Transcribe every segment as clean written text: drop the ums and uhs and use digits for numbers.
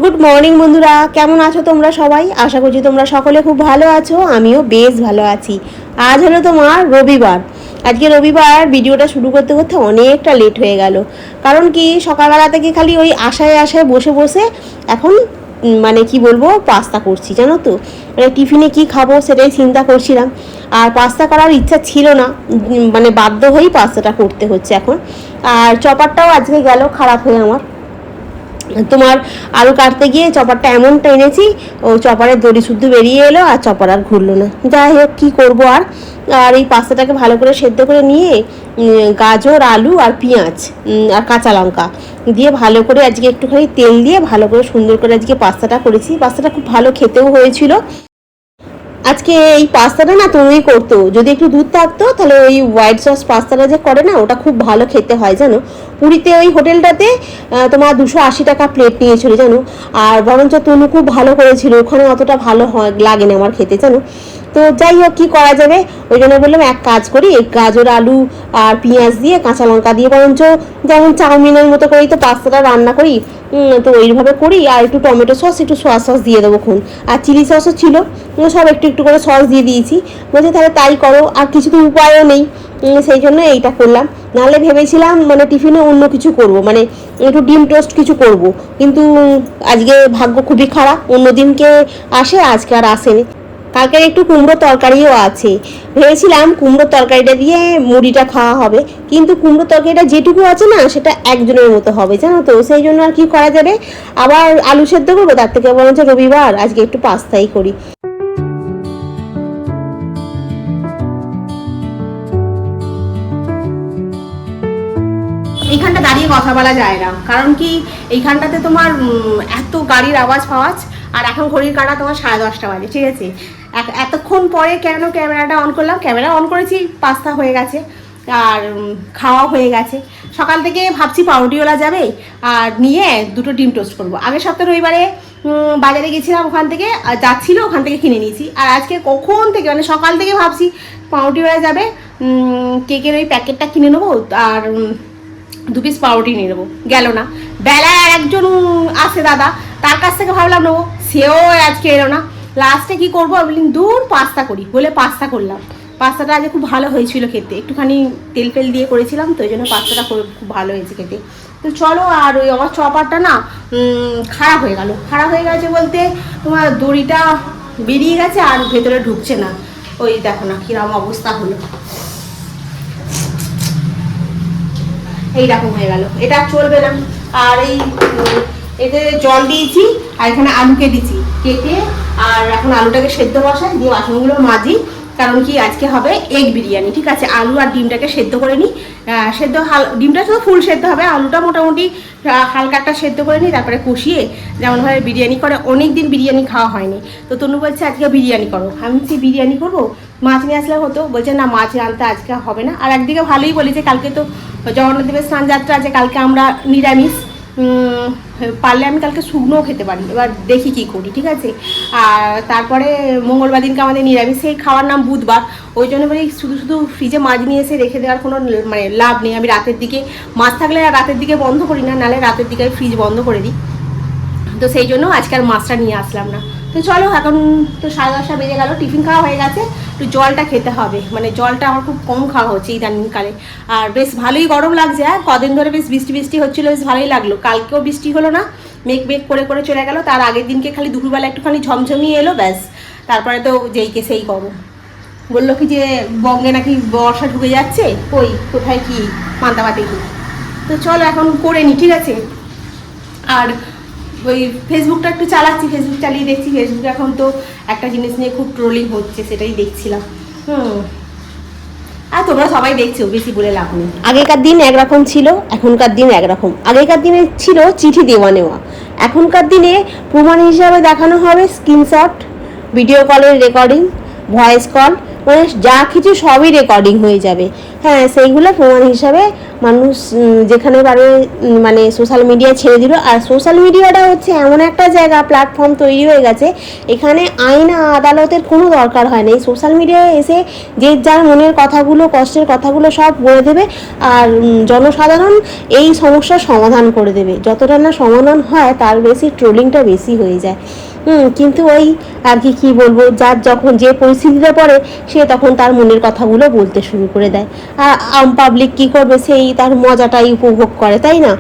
Good morning বন্ধুরা, কেমন আছো তোমরা সবাই? আশা করছি তোমরা সকলে খুব ভালো আছো। আমিও বেশ ভালো আছি। আজ হলো তোমার রবিবার। আজকে রবিবার ভিডিওটা শুরু করতে করতে অনেকটা লেট হয়ে গেল। কারণ কি, সকালবেলা থেকে খালি ওই আশায় আশায় বসে বসে এখন মানে কি বলবো, পাস্তা করছি জানো তো। মানে টিফিনে কি খাবো সেটাই চিন্তা করছিলাম। আর পাস্তা করার ইচ্ছা ছিল না, মানে বাধ্য হয়েই পাস্তাটা করতে হচ্ছে এখন। আর চপারটাও আজকে গেল খারাপ হয়ে আমার। তোমার আলু কাটতে গিয়ে চপারটা এমন টেনেছি, ও চপারের দড়ি শুদ্ধ বেরিয়ে এলো, আর চপার আর ঘুরলো না। যাই হোক, কী করবো আর। আর এই পাস্তাটাকে ভালো করে সেদ্ধ করে নিয়ে গাজর, আলু আর পেঁয়াজ আর কাঁচা লঙ্কা দিয়ে ভালো করে আজকে একটুখানি তেল দিয়ে ভালো করে সুন্দর করে আজকে পাস্তাটা করেছি। পাস্তাটা খুব ভালো খেতেও হয়েছিল। আজকে এই পাস্তাটা না তুমি করতো, যদি একটু দুধ থাকতো তাহলে ওই হোয়াইট সস পাস্তাটা যে করে না, ওটা খুব ভালো খেতে হয় জানো। পুরীতে ওই হোটেলটাতে তোমার 280 টাকা প্লেট নিয়েছিল জানো। আর বরঞ্চ তনু খুব ভালো করেছিল, ওখানে অতটা ভালো হয় লাগে না আমার খেতে জানো। তো যাই হোক, কী করা যাবে, ওই জন্য বললাম এক কাজ করি, গাজর, আলু আর পেঁয়াজ দিয়ে কাঁচা লঙ্কা দিয়ে বরঞ্চ যেমন চাউমিনের মতো করেই তো পাস্তাটা রান্না করি, তো ওইভাবে করি। আর একটু টমেটো সস, একটু সোয়া সস দিয়ে দেবো খুন, আর চিলি সসও ছিল, সব একটু একটু করে সস দিয়ে দিয়েছি। বলছে তাহলে তাই করো, আর কিছু তো উপায়ও নেই, সেই জন্য এইটা করলাম। নাহলে ভেবেছিলাম মানে টিফিনে অন্য কিছু করব, মানে একটু ডিম টোস্ট কিছু করব, কিন্তু আজকে ভাগ্য খুবই খারাপ, অন্য দিনকে আসে, আজকে আর আসেনি। কালকের একটু কুমড়োর তরকারিও আছে, ভেবেছিলাম কুমড়োর তরকারিটা দিয়ে মুড়িটা খাওয়া হবে, কিন্তু কুমড়োর তরকারিটা যেটুকু আছে না সেটা একজনের মতো হবে জানো তো। সেই জন্য আর কি করা যাবে, আবার আলু সেদ্ধ করবো, তার থেকে বরঞ্চ রবিবার আজকে একটু পাস্তাই করি। এইখানটা দাঁড়িয়ে কথা বলা যায় না, কারণ কি এইখানটাতে তোমার এত গাড়ির আওয়াজ ফাওয়াজ। আর এখন ঘড়ির কাঁটা তোমার 10:30 বাজে, ঠিক আছে। এতক্ষণ পরে কেন ক্যামেরাটা অন করলাম, ক্যামেরা অন করেছি, পাস্তা হয়ে গেছে আর খাওয়া হয়ে গেছে। সকাল থেকে ভাবছি পাউরুটিওয়ালা যাবে আর নিয়ে দুটো ডিম টোস্ট করবো। আগের সপ্তাহে রবিবারে বাজারে গেছিলাম, ওখান থেকে যাচ্ছিলো, ওখান থেকে কিনে নিয়েছি। আর আজকে কখন থেকে মানে সকাল থেকে ভাবছি পাউরুটিওয়ালা যাবে, কেকের ওই প্যাকেটটা কিনে নেবো আর 2 পিস পাউরুটি নিয়ে নেবো। গেল না। বেলায় আর একজন আছে দাদা, তার কাছ থেকে ভাবলাম নেবো, সেও আজকে এলো না। লাস্টে কি করবো, আমি বললাম দূর পাস্তা করি বলে পাস্তা করলাম। পাস্তাটা আজকে খুব ভালো হয়েছিল খেতে, একটুখানি তেল ফেল দিয়ে করেছিলাম, তো ওই জন্য পাস্তাটা খুব ভালো হয়েছে খেতে। তো চলো, আর ওই আমার চপারটা না খারাপ হয়ে গেল। খারাপ হয়ে গেছে বলতে তোমার দড়িটা বেরিয়ে গেছে আর ভেতরে ঢুকছে না। ওই দেখো না কিরকম অবস্থা হলো, এইরকম হয়ে গেল, এটা চলবে না। আর এই এতে জল দিয়েছি আর এখানে আলু কেটেছি, কেটে আর এখন আলুটাকে সেদ্ধ বসাই দিয়ে বাসনগুলো মাজি। কারণ কি আজকে হবে এগ বিরিয়ানি, ঠিক আছে। আলু আর ডিমটাকে সেদ্ধ করে নিই, সেদ্ধ ডিমটা শুধু ফুল সেদ্ধ হবে, আলুটা মোটামুটি হালকা একটা সেদ্ধ করে নিই, তারপরে কষিয়ে যেমনভাবে বিরিয়ানি করে। অনেক দিন বিরিয়ানি খাওয়া হয়নি, তো তনু বলছে আজকে বিরিয়ানি করো। আমি বলছি বিরিয়ানি করবো, মাছ নিয়ে আসলে হতো। বলছে না, মাছ আনতে আজকে হবে না। আর একদিকে ভালোই বলেছে, কালকে তো জগন্নাথ দেবের স্নান যাত্রা আছে, কালকে আমরা নিরামিষ, পারলে আমি কালকে শুকনোও খেতে পারি, এবার দেখি কি করি, ঠিক আছে। আর তারপরে মঙ্গলবার দিনকে আমাদের নিরামিষ, সেই খাওয়ার নাম বুধবার। ওই জন্য বলি শুধু শুধু ফ্রিজে মাছ নিয়ে এসে রেখে দেওয়ার কোনো মানে লাভ নেই। আমি রাতের দিকে মাছ থাকলে রাতের দিকে বন্ধ করি না, নাহলে রাতের দিকে ফ্রিজ বন্ধ করে দিই। তো সেই জন্য আজকে আর মাছটা নিয়ে আসলাম না। তো চলো, এখন তো 10:30 বেজে গেল, টিফিন খাওয়া হয়ে গেছে, একটু জলটা খেতে হবে। মানে জলটা আমার খুব কম খাওয়া হচ্ছে ইদানিংকালে। আর বেশ ভালোই গরম লাগছে, আর কদিন ধরে বেশ বৃষ্টি বৃষ্টি হচ্ছিলো, বেশ ভালোই লাগলো। কালকেও বৃষ্টি হলো না, মেঘ মেঘ করে করে চলে গেল। তার আগের দিনকে খালি দুপুরবেলা একটুখানি ঝমঝমিয়ে এলো, ব্যাস। তারপরে তো যেইকে সেই গরম। বললো কি যে বঙ্গে নাকি বর্ষা ঢুকে যাচ্ছে, কই কোথায় কি মান্তাবাতে কি। তো চলো এখন করে নি, ঠিক আছে। আর ওই ফেসবুকটা একটু চালাচ্ছি, ফেসবুক চালিয়ে দেখছি। ফেসবুকে এখন তো একটা জিনিস নিয়ে খুব ট্রোলিং হচ্ছে, সেটাই দেখছিলাম। আর তোমরা সবাই দেখছো, বেশি বলে লাভ নেই। আগেকার দিন একরকম ছিল, এখনকার দিন একরকম। আগেকার দিনে ছিল চিঠি দেওয়া নেওয়া, এখনকার দিনে প্রমাণ হিসাবে দেখানো হবে স্ক্রিনশট, ভিডিও কলের রেকর্ডিং, ভয়েস কল, মানে যা কিছু সবই রেকর্ডিং হয়ে যাবে। হ্যাঁ, সেইগুলো প্রমাণ হিসাবে মানুষ যেখানে পারে মানে সোশ্যাল মিডিয়ায় ছেড়ে দিল। আর সোশ্যাল মিডিয়াটা হচ্ছে এমন একটা জায়গা, প্ল্যাটফর্ম তৈরি হয়ে গেছে, এখানে আইন আদালতের কোনো দরকার হয় না। এই সোশ্যাল মিডিয়ায় এসে যে যার মনের কথাগুলো, কষ্টের কথাগুলো সব বলে দেবে, আর জনসাধারণ এই সমস্যার সমাধান করে দেবে। যতটা না সমাধান হয় তার বেশি ট্রোলিংটা বেশি হয়ে যায়। কিন্তু ওই আর কি কী বলবো, যার যখন যে পরিস্থিতিতে পড়ে সে তখন তার মনের কথাগুলো বলতে শুরু করে দেয়। আর আম পাবলিক কী করবে, সেই তার মজাটাই উপভোগ করে, তাই না?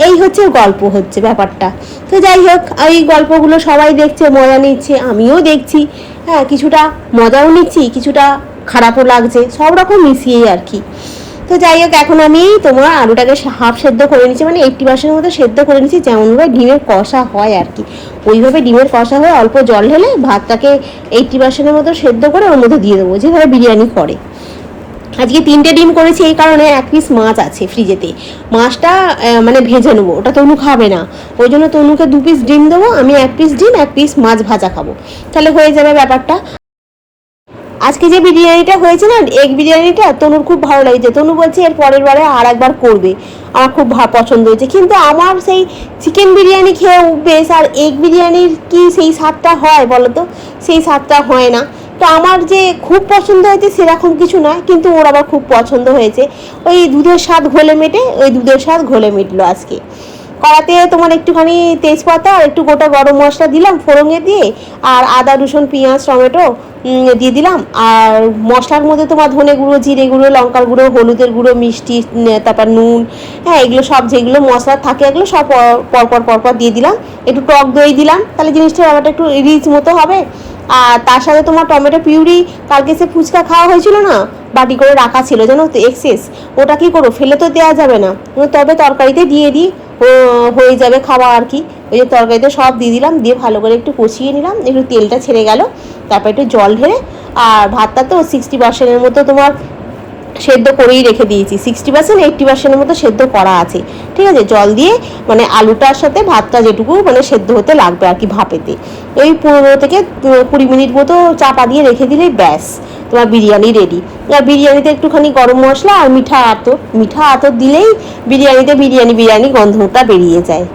এই হচ্ছে গল্প, হচ্ছে ব্যাপারটা। তো যাই হোক, এই গল্পগুলো সবাই দেখছে, মজা নিচ্ছে, আমিও দেখছি। হ্যাঁ, কিছুটা মজাও নিচ্ছি, কিছুটা খারাপও লাগছে, সব রকম মিশিয়েই আর কি। তো যাই হোক, এখন আমি তোমার আলুটাকে হাফ সেদ্ধ করে নিচ্ছি, মানে 80% মতো সেদ্ধ করে নিচ্ছি, যেমনভাবে ডিমের কষা হয় আর কি, ওইভাবে ডিমের কষা হয়ে অল্প জল ঢেলে ভাতটাকে 80% মতো সেদ্ধ করে ওর মধ্যে দিয়ে দেবো, যেভাবে বিরিয়ানি করে। আজকে 3টে ডিম করেছি, এই কারণে 1 পিস মাছ আছে ফ্রিজেতে। মাছটা মানে ভেজে নেবো, ওটা তনু খাবে না, ওই জন্য তনুকে 2 পিস ডিম দেবো, আমি 1 পিস ডিম 1 পিস মাছ ভাজা খাবো, তাহলে হয়ে যাবে ব্যাপারটা। আজকে যে বিরিয়ানিটা হয়েছে না, এগ বিরিয়ানিটা, তনুর খুব ভালো লেগেছে। তনু বলছে এর পরের বারে আর একবার করবে, আমার খুব পছন্দ হয়েছে। কিন্তু আমার সেই চিকেন বিরিয়ানি খেয়ে অভ্যেস, আর এগ বিরিয়ানির কি সেই স্বাদটা হয় বলো তো? সেই স্বাদটা হয় না। তো আমার যে খুব পছন্দ হয়েছে সেরকম কিছু নয়, কিন্তু ওর আবার খুব পছন্দ হয়েছে। ওই দুধের স্বাদ ঘোলে মেটে, ওই দুধের স্বাদ ঘোলে মিটলো আজকে। কড়াতে তোমার একটুখানি তেজপাতা আর একটু গোটা গরম মশলা দিলাম ফোড়নে দিয়ে, আর আদা রসুন পেঁয়াজ টমেটো দিয়ে দিলাম। আর মশলার মধ্যে তোমার ধনে গুঁড়ো, জিরে গুঁড়ো, লঙ্কার গুঁড়ো, হলুদের গুঁড়ো, মিষ্টি, তারপর নুন, হ্যাঁ এগুলো সব যেগুলো মশলা থাকে এগুলো সব পরপর দিয়ে দিলাম। একটু টক দই দিলাম, তাহলে জিনিসটা ব্যাপারটা একটু রিচ মতো হবে। আর তার সাথে তোমার টমেটো পিউরি, কালকে সে ফুচকা খাওয়া হয়েছিল না, বাটি করে রাখা ছিল জানো তো, এক্সেস, ওটা কী করো, ফেলে তো দেওয়া যাবে না, তবে তরকারিতে দিয়ে দিই, হয়ে যাবে খাওয়া আর কি। ওই যে তরকারিতে সব দিয়ে দিলাম, দিয়ে ভালো করে একটু কষিয়ে নিলাম, একটু তেলটা ছেড়ে গেল, তারপর একটু জল ঢেলে, আর ভাতটা তো 60% মতো তোমার সেদ্ধ করেই রেখে দিয়েছি, 60% 80% মতো সেদ্ধ করা আছে, ঠিক আছে। জল দিয়ে মানে আলুটার সাথে ভাতটা যেটুকু মানে সেদ্ধ হতে লাগবে আর কি ভাপেতে, ওই 15 থেকে 20 মিনিট মতো চাপা দিয়ে রেখে দিলেই ব্যাস তোমার বিরিয়ানি রেডি। আর বিরিয়ানিতে একটুখানি গরম মশলা আর মিঠা আতর দিলেই বিরিয়ানিতে বিরিয়ানি গন্ধটা বেরিয়ে যায়।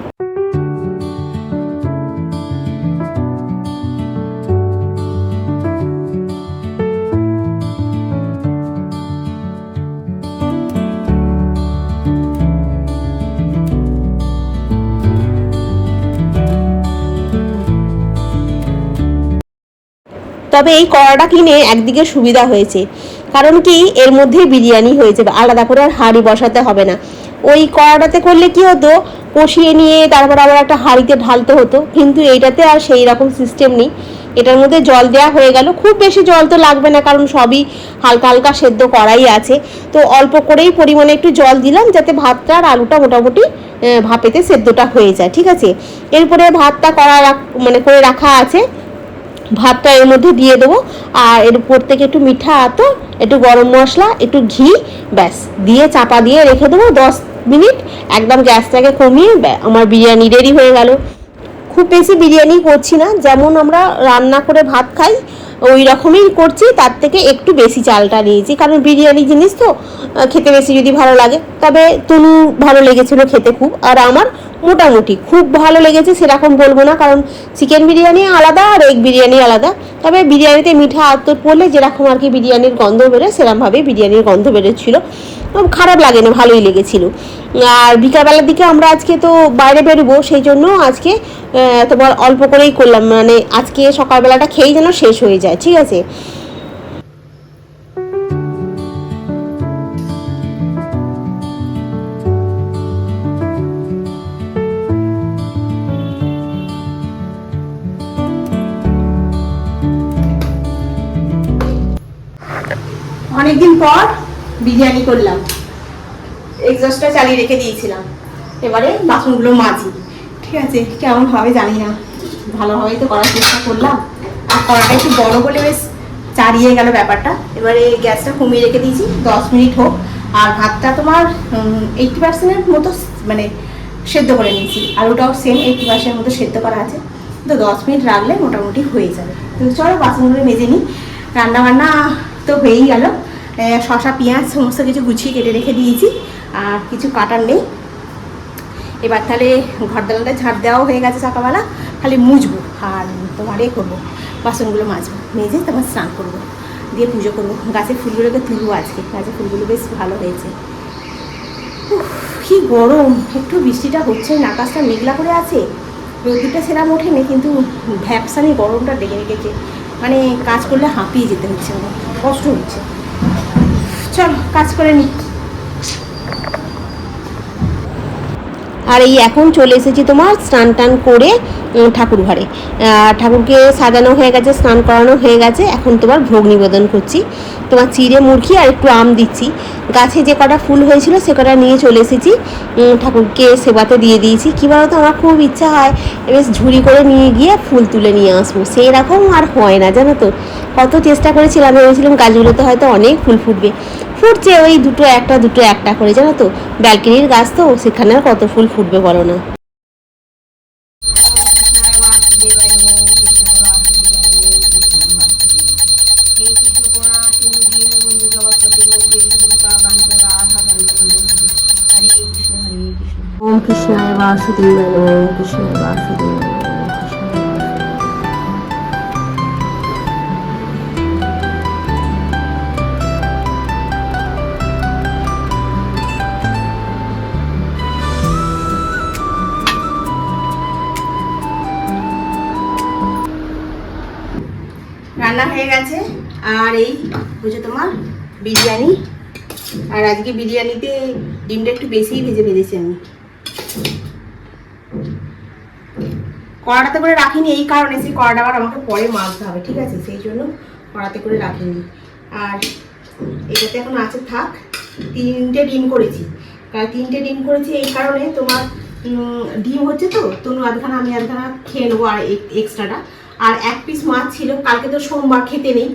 তবে এই কড়াটা কিনে একদিকে সুবিধা হয়েছে, কারণ কি এর মধ্যেই বিরিয়ানি হয়ে যাবে, আলাদা করে আর হাঁড়ি বসাতে হবে না। ওই কড়াটাতে করলে কি হতো, কষিয়ে নিয়ে তারপর আবার একটা হাঁড়িতে ঢালতে হতো, কিন্তু এইটাতে আর সেই রকম সিস্টেম নেই। এটার মধ্যে জল দেওয়া হয়ে গেল, খুব বেশি জল তো লাগবে না, কারণ সবই হালকা হালকা সেদ্ধ করাই আছে। তো অল্প করেই পরিমাণে একটু জল দিলাম, যাতে ভাতটা আর আলুটা মোটামুটি ভাপেতে সেদ্ধটা হয়ে যায়, ঠিক আছে। এরপরে ভাতটা করে রাখা আছে, ভাতটা এর মধ্যে দিয়ে দেবো, আর এর উপর থেকে একটু মিঠা আতর, একটু গরম মশলা, একটু ঘি, ব্যাস দিয়ে চাপা দিয়ে রেখে দেবো 10 মিনিট, একদম গ্যাসটাকে কমিয়ে আমার বিরিয়ানি রেডি হয়ে গেল। খুব বেশি বিরিয়ানি করছি না, যেমন আমরা রান্না করে ভাত খাই ওই রকমই করছি, তার থেকে একটু বেশি চালটা নিয়েছি, কারণ বিরিয়ানি জিনিস তো খেতে বেশি যদি ভালো লাগে। তবে তনু ভালো লেগেছিলো খেতে খুব, আর আমার মোটামুটি খুব ভালো লেগেছে সেরকম বলবো না, কারণ চিকেন বিরিয়ানি আলাদা আর এগ বিরিয়ানি আলাদা। তবে বিরিয়ানিতে মিঠা আতর পড়লে যেরকম আর কি বিরিয়ানির গন্ধ বেরোয়, সেরকমভাবেই বিরিয়ানির গন্ধ বেরোচ্ছিলো, খারাপ লাগেনি, ভালোই লেগেছিলো। আর বিকালবেলার দিকে আমরা আজকে তো বাইরে বেরোবো, সেই জন্য আজকে তোমার অল্প করেই করলাম, মানে আজকে সকালবেলাটা খেয়েই যেন শেষ হয়ে যায়, ঠিক আছে। অনেকদিন পর বিরিয়ানি করলাম, এক্সস্টটা চালিয়ে রেখে দিয়েছিলাম, এবারে বাসনগুলো মাজি, ঠিক আছে। কেমন হবে জানি না, ভালোভাবেই তো করার চেষ্টা করলাম, আর কড়াটা একটু বড় বলে বেশ চারিয়ে গেল ব্যাপারটা। এবারে গ্যাসটা কমিয়ে রেখে দিয়েছি, 10 মিনিট হোক। আর ভাতটা তোমার 80% মতো মানে সেদ্ধ করে নিয়েছি, আলুটাও সেম 80% মতো সেদ্ধ করা আছে, তো 10 মিনিট রাখলে মোটামুটি হয়ে যাবে। তো চলো বাসনগুলো মেজে নিই, রান্নাবান্না তো হয়েই গেল। শসা পেঁয়াজ সমস্ত কিছু গুছিয়ে কেটে রেখে দিয়েছি, আর কিছু কাটার নেই। এবার তাহলে ঘর দালানটা ঝাড় দেওয়াও হয়ে গেছে সকালবেলা, খালি মুছবো আর তোমার করবো, বাসনগুলো মাজবো, মেজে তোমার স্নান করবো, দিয়ে পুজো করবো। গাছের ফুলগুলোকে তুলবো আজকে, গাছের ফুলগুলো বেশ ভালো হয়েছে। কি গরম, একটু বৃষ্টিটা হচ্ছে না, আকাশটা মেঘলা করে আছে, রোদ্দুরটা সেরাম ওঠেনি, কিন্তু ভ্যাপসানি গরমটা ডেকে রেখেছে, মানে কাজ করলে হাঁপিয়ে যেতে হচ্ছে, কষ্ট হচ্ছে। চলো কাজ করে নি। আর এই এখন চলে এসেছি তোমার স্নান টান করে ঠাকুর ঘরে। ঠাকুরকে সাজানো হয়ে গেছে, স্নান করানো হয়ে গেছে, এখন তোমার ভোগ নিবেদন করছি। তোমার চিড়ে মুরগি আর একটু আম দিচ্ছি। গাছে যে কটা ফুল হয়েছিল সে কটা নিয়ে চলে এসেছি, ঠাকুরকে সেবাতে দিয়ে দিয়েছি। কী বলো তো, আমার খুব ইচ্ছা হয় বেশ ঝুড়ি করে নিয়ে গিয়ে ফুল তুলে নিয়ে আসবো, সেই রকম আর হয় না জানো তো। কত চেষ্টা করেছিলাম, ভেবেছিলাম গাছগুলোতে হয়তো অনেক ফুল ফুটবে, ফুটছে ওই দুটো একটা করে, জানো তো। ব্যালকনির গাছ তো, সেখানে আর কত ফুল ফুটবে বলো না। ওম কৃষ্ণায় বাসুদেবায় নমঃ, ওম কৃষ্ণায় বাসুদেবায় নমঃ। রান্না হয়ে গেছে, আর এই হচ্ছে তোমার বিরিয়ানি। আর আজকে বিরিয়ানিতে ডিমটা একটু বেশিই ভেজেছি আমি। কড়াতে করে রাখিনি এই কারণে, সেই কড়াটা আবার আমাকে পরে মাজতে হবে, ঠিক আছে, সেই জন্য কড়াতে করে রাখিনি। আর এটাতে এখন আছে থাক। 3টে ডিম করেছি, কারণ 3টে ডিম করেছি এই কারণে, তোমার ডিম হচ্ছে তো, তনু আধখানা আমি আধখানা খেয়ে নেবো, আর এক্সট্রাটা। আর 1 পিস মাছ ছিল, কালকে তো সোমবার খেতে নেই,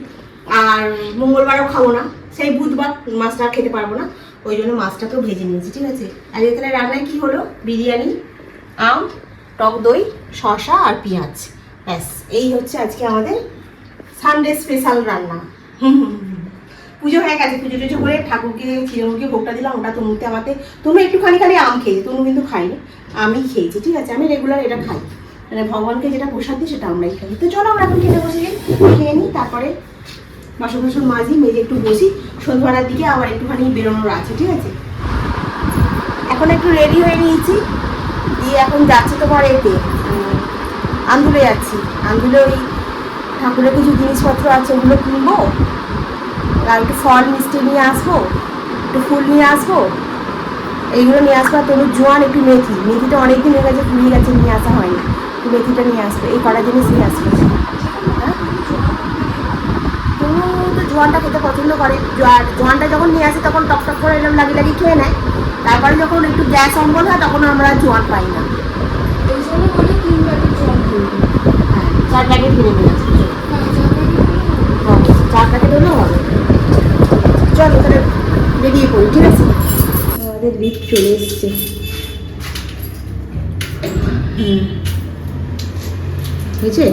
আর মঙ্গলবারও খাবো না, সেই বুধবার মাছটা খেতে পারবো না, ওই জন্য মাছটাকেও ভেজে নিয়েছি, ঠিক আছে। আর এখানে রান্নায় কি হলো, বিরিয়ানি, আম, টক দই, শসা আর পেঁয়াজ, ব্যাস এই হচ্ছে আজকে আমাদের সানডে স্পেশাল রান্না। পুজো হয়ে গেছে, পুজো টুজো করে ঠাকুরকে চিড়ে ভোগটা দিলাম, ওটা তনুতে আমাকে, তনু একটুখানি খালি আম খেয়েছে, তনু কিন্তু খাইনি, আমি খেয়েছি, ঠিক আছে। আমি রেগুলার এটা খাই, মানে ভগবানকে যেটা প্রসাদ দিই সেটা আমরাই খাই। তো চলো আমরা এখন খেতে বসে যাই, খেয়ে নিই, তারপরে বাসন বাসন মাজি, মেজে একটু বসি, সন্ধ্যাবেলার দিকে আবার একটুখানি বেরোনোর আছে, ঠিক আছে। এখন একটু রেডি হয়ে নিয়েছি, দিয়ে এখন যাচ্ছি তোমার এতে আন্দুলে যাচ্ছি। আন্দুলে ওই ঠাকুরের কিছু জিনিসপত্র আছে, ওগুলো কিনবো, আর একটু ফল মিষ্টি নিয়ে আসবো, একটু ফুল নিয়ে আসবো, এইগুলো নিয়ে আসবো। আর তবু জোয়ান, একটু মেথিটা অনেকদিন হয়ে গেছে, ফুরিয়ে গেছে, নিয়ে আসা হয়নি, একটু মেথিটা নিয়ে আসবো, এই কটা জিনিস নিয়ে আসবো। হ্যাঁ, তনু তো জোয়ানটা খেতে পছন্দ করে, জোয়ানটা যখন নিয়ে আসে তখন টকটক করে এরকম লাগি খেয়ে নেয়, তারপরে যখন একটু গ্যাস অম্বল হয় তখন আমরা জোয়ান পাই না, এই জন্য বলে 3 প্যাকেট জোয়ান কিনবো। হ্যাঁ, 4 প্যাকেট কিনে নিয়ে আসবো, 4 প্যাকেট হলেও হবে। চল তাহলে বেরিয়ে পড়ি, ঠিক আছে। আমাদের লিফট চলে এসছে। হয়েছে,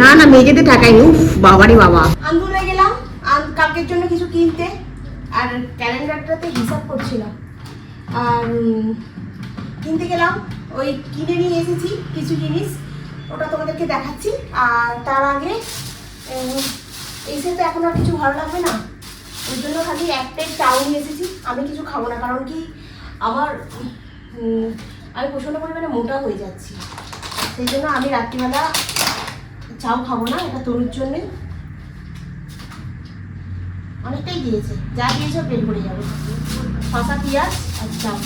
না না মেঝেতে ঠাকাইনি, উফ বাবারে বাবা। আন্দুলে গেলাম কালকের জন্য কিছু কিনতে, আর ক্যালেন্ডারটাতে হিসাব করছিলাম, আর কিনতে গেলাম, ওই কিনে নিয়ে এসেছি কিছু জিনিস, ওটা তোমাদেরকে দেখাচ্ছি। আর তার আগে এসে তো এখন আর কিছু ভালো লাগবে না, ওই জন্য খালি এক প্লেট চাউ নিয়ে এসেছি। আমি কিছু খাবো না, কারণ কি আমার আমি প্রচণ্ড পরিমাণে মোটা হয়ে যাচ্ছি, সেই জন্য আমি রাত্রিবেলা চাউ খাবো না। এটা তরুর জন্যে অনেকটাই দিয়েছে, যা দিয়েছে পেট ভরে যাবে। শসা পেঁয়াজ আর চাউ,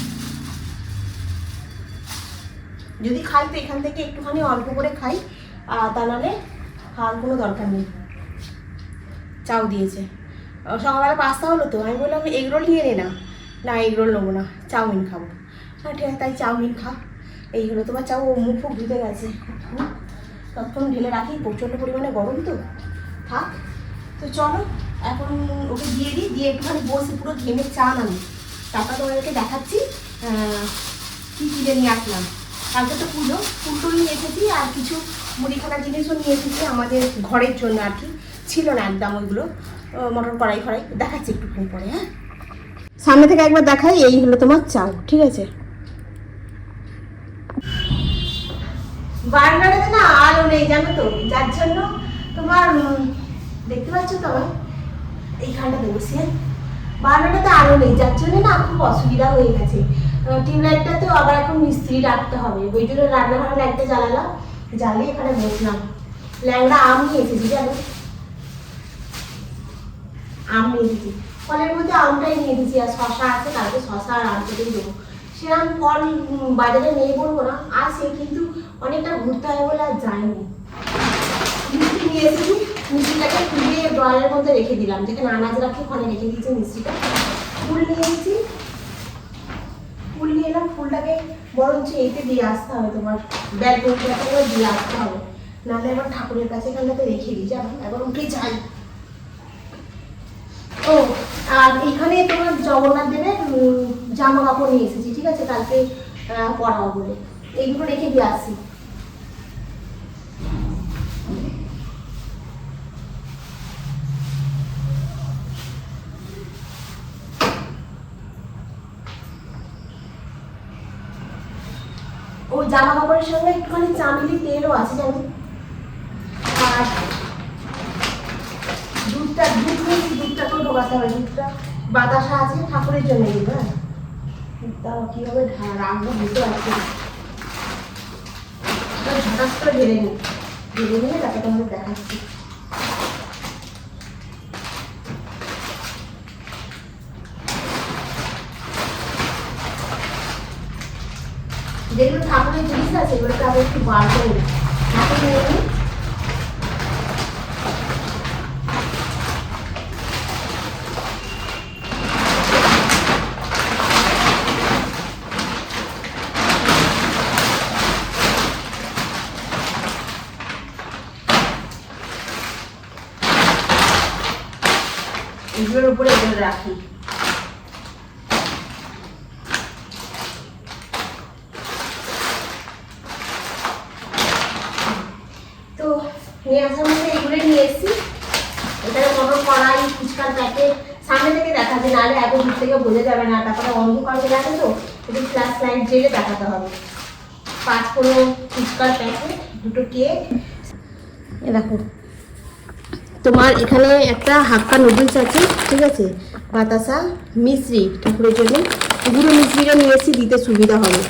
যদি খাই তো এখান থেকে একটুখানি অল্প করে খাই, তা নাহলে খাওয়ার কোনো দরকার নেই। চাউ দিয়েছে, সকালবেলা পাস্তা হলো তো, আমি বললাম এগরোল নিয়ে নে না, এগরোল নেবো না, চাউমিন খাবো। হ্যাঁ ঠিক আছে, তাই চাউমিন খা। এই হলো তোমার চাউ, মুখ ফুক ধুতে গেছে, তখন ঢেলে রাখি, প্রচণ্ড পরিমাণে গরম তো থাক। তো চলো এখন ওকে দিয়ে দিই, দিয়ে একটুখানি বসে পুরো ঘেমে চা নামি, তারপর তোমাদেরকে দেখাচ্ছি কী কিনে নিয়ে আসলাম। কালকে তো পুজো, ফুল নিয়ে এসেছি আর কিছু মুড়িখানা জিনিসও নিয়ে এসেছি আমাদের ঘরের জন্য আর কি, ছিল না একদম ওইগুলো, মটর কড়াই ফড়াই দেখাচ্ছি একটুখানি পরে। হ্যাঁ, সামনে থেকে একবার দেখাই। এই হলো তোমার চাল, ঠিক আছে। বার্নারেতে না আলো নেই জানো তো, যার জন্য তোমার দেখতে পাচ্ছ তো এইখানটাতে বসে বার্নারটাতে আলো নেই, যার জন্য না খুব অসুবিধা হয়ে গেছে। টিউবলাইটটাতেও আবার এখন মিস্ত্রি রাখতে হবে, ওই জন্য রান্নাঘরে লাইটটা জ্বালালাম, জ্বালিয়ে এখানে বসলাম। ল্যাংড়া আম নিয়ে এসেছি জানো, আম নিয়ে এসেছি, ফলের মধ্যে আমটাই নিয়ে এসেছি, আর শশা আছে, কালকে শশা আর আম কেটেই দেবো। সেরকম ফল বাজারে নেই বলবো না, আছে কিন্তু অনেকটা ঘুরতে হয় বলে আর যায়নি। মিষ্টি নিয়ে এসেছি, মিষ্টিটাকে খুলে ড্রয়ারের মধ্যে রেখে দিলাম, যেখানে আনাজ রাখি ওখানে রেখে দিয়েছি মিষ্টিটা। ফুল নিয়ে এসেছি, ফুল নিয়ে এলাম, ফুলটাকে বরঞ্চ এতে দিয়ে আসতে হবে, তোমার ব্যালকনিটাকে দিয়ে আসতে হবে, নাহলে এবার ঠাকুরের কাছে এখানটাতে রেখে দিই, যাবো এবার উঠে যাই। ও আর এখানে তোমার জগন্নাথ দেবের জামা কাপড় নিয়ে এসেছি, ঠিক আছে, কালকে পরাবো বলে, এইগুলো রেখে দিয়ে আসি। ও জামা কাপড়ের সঙ্গে একটুখানি চামেলি তেলও আছে জানি, আর দুধটাকেও ঢোকাতে হবে, দুধটা বাতাসা আছে ঠাকুরের জন্য। হ্যাঁ, তাও কিভাবে রাখবো বুঝতে পারছি না, ঝটাস করে ঢেলে নিয়ে তাকে তোমাদের দেখাচ্ছি। যেগুলো ঠাকুরের জিনিস আছে সেগুলোকে আবার একটু বার করে হাতে নিয়ে নিই। এগুলোর উপরে এগুলো রাখি। তো নিয়ে আসার মধ্যে এগুলো নিয়ে এসেছি, এখানে মটর কড়াই, ফুচকার প্যাকেট সামনে থেকে দেখাতে, নাহলে এত দূর থেকে বোঝা যাবে না, তারপরে অন্ধকার হয়ে গেছে তো একটু ফ্ল্যাশ লাইট জেলে দেখাতে হবে। 5 ফুচকার প্যাকেট, 2টো কেক, এ দেখো তোমার এখানে একটা হাক্কা নুডলস আছে, ঠিক আছে, বাতাসা, মিশ্রি ঠাকুরের জন্য গুঁড়ো মিশ্রিটা নিয়ে এসেছি, দিতে সুবিধা হবে,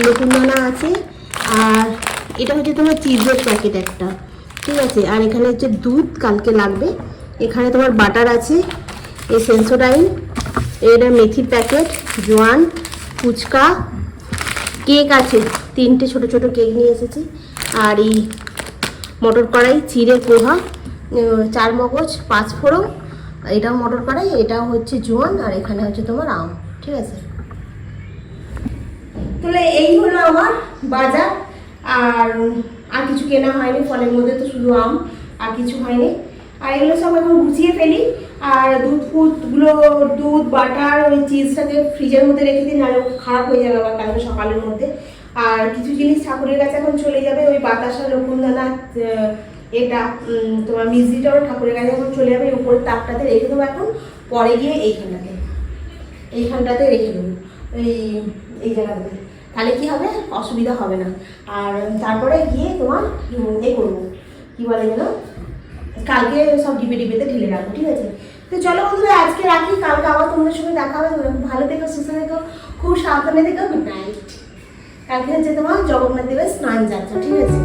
লকুনদানা আছে, আর এটা হচ্ছে তোমার চিজের প্যাকেট একটা, ঠিক আছে, আর এখানে হচ্ছে দুধ কালকে লাগবে, এখানে তোমার বাটার আছে, এই সেন্সোডাইন, এটা মেথির প্যাকেট, জোয়ান, ফুচকা, কেক আছে, 3টে ছোট ছোট কেক নিয়ে এসেছি, আর এই মটর কড়াই, চিড়ে পোহা, 4 মগজ, 5 ফোড়ন, এটাও মটর কড়াই, এটাও হচ্ছে জোয়ান, আর এখানে হচ্ছে তোমার আম, ঠিক আছে। তাহলে এই হলো আমার বাজার, আর কিছু কেনা হয়নি, ফলের মধ্যে তো শুধু আম, আর কিছু হয়নি। আর এগুলো সব এখন গুছিয়ে ফেলি, আর দুধ বাটার ওই চিজটাকে ফ্রিজের মধ্যে রেখে দিই, নাহলে খারাপ হয়ে যাবে আবার কালকে সকালের মধ্যে। আর কিছু জিনিস ঠাকুরের কাছে এখন চলে যাবে, ওই বাতাসা, লকুনদানা, এটা তোমার মিষ্টিটাও ঠাকুরের কাছে এখন চলে যাবে, উপরের তাকটাতে রেখে দেবো এখন, পরে গিয়ে এইখানটাতে রেখে দেবো, এই জায়গাটাতে, তাহলে কি হবে, অসুবিধা হবে না। আর তারপরে গিয়ে তোমার এই করবো, কি বলে যেন, কালকে সব ডিবেতে ঢেলে রাখবো, ঠিক আছে। তো চলো বন্ধুরা, আজকে রাখি, কালকে আবার তোমাদের সঙ্গে দেখা হবে। তোমরা খুব ভালো থেকো, সুস্থ থেকো, খুব সাবধানে থেকো, গুড নাইট। কালকে হচ্ছে তোমার জগন্নাথ দেবের স্নান যাত্রা, ঠিক আছে।